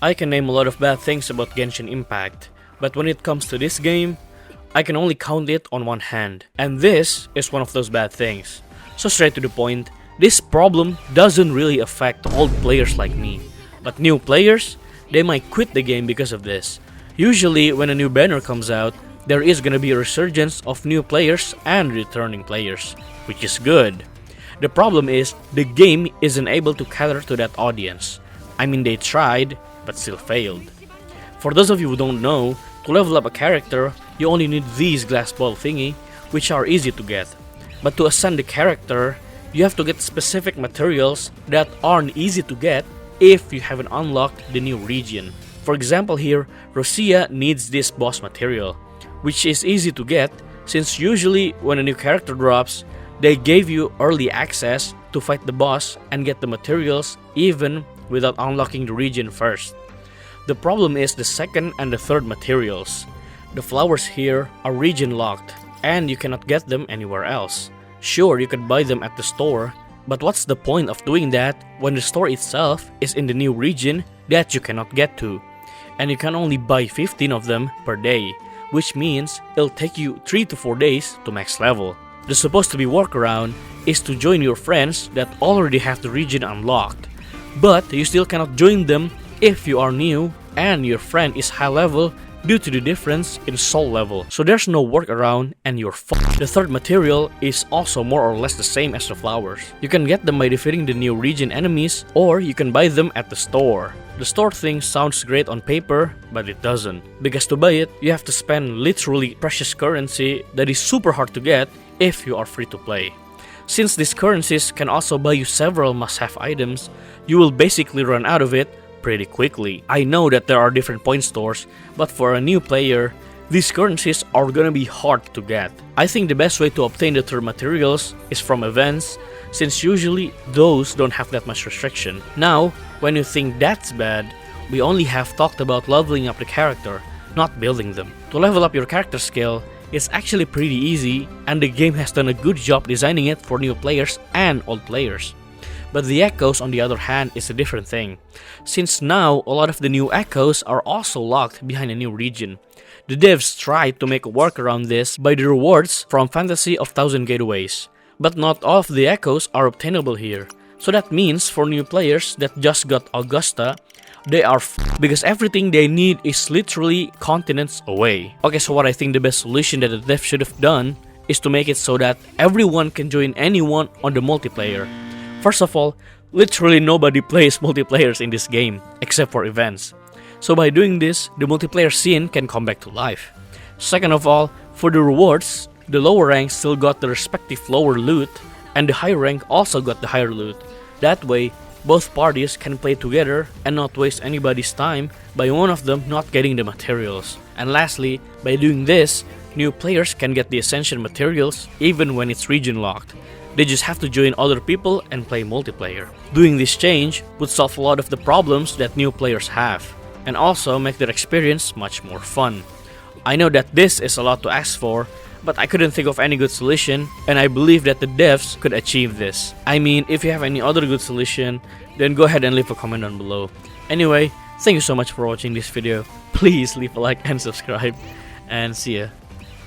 I can name a lot of bad things about Genshin Impact, but when it comes to this game, I can only count it on one hand, and this is one of those bad things. So straight to the point, this problem doesn't really affect old players like me, but new players, they might quit the game because of this. Usually when a new banner comes out, there is gonna be a resurgence of new players and returning players, which is good. The problem is, the game isn't able to cater to that audience. I mean, they tried, but still failed. For those of you who don't know, to level up a character, you only need these glass ball thingy, which are easy to get. But to ascend the character, you have to get specific materials that aren't easy to get if you haven't unlocked the new region. For example here, Rosia needs this boss material, which is easy to get since usually when a new character drops, they gave you early access to fight the boss and get the materials even without unlocking the region first. The problem is the second and the third materials. The flowers here are region locked and you cannot get them anywhere else. Sure, you could buy them at the store, but what's the point of doing that when the store itself is in the new region that you cannot get to? And you can only buy 15 of them per day, which means it'll take you 3 to 4 days to max level. The supposed to be workaround is to join your friends that already have the region unlocked, but you still cannot join them if you are new and your friend is high level due to the difference in soul level. So there's no workaround and you're fucked. The third material is also more or less the same as the flowers. You can get them by defeating the new region enemies or you can buy them at the store. The store thing sounds great on paper, but it doesn't. Because to buy it, you have to spend literally precious currency that is super hard to get if you are free to play. Since these currencies can also buy you several must-have items, you will basically run out of it pretty quickly. I know that there are different point stores, but for a new player, these currencies are gonna be hard to get. I think the best way to obtain the third materials is from events, since usually those don't have that much restriction. Now, when you think that's bad, we only have talked about leveling up the character, not building them. To level up your character skill, it's actually pretty easy, and the game has done a good job designing it for new players and old players. But the echoes on the other hand is a different thing, since now a lot of the new echoes are also locked behind a new region. The devs tried to make a work around this by the rewards from Fantasy of Thousand Gateways, but not all of the echoes are obtainable here. So that means for new players that just got Augusta, they are because everything they need is literally continents away. Okay, so what I think the best solution that the devs should have done is to make it so that everyone can join anyone on the multiplayer. First of all, literally nobody plays multiplayers in this game, except for events. So by doing this, the multiplayer scene can come back to life. Second of all, for the rewards, the lower ranks still got the respective lower loot, and the higher rank also got the higher loot. That way, both parties can play together and not waste anybody's time by one of them not getting the materials. And lastly, by doing this, new players can get the essential materials even when it's region locked. They just have to join other people and play multiplayer. Doing this change would solve a lot of the problems that new players have, and also make their experience much more fun. I know that this is a lot to ask for, but I couldn't think of any good solution, and I believe that the devs could achieve this. I mean, if you have any other good solution, then go ahead and leave a comment down below. Anyway, thank you so much for watching this video. Please leave a like and subscribe, and see ya.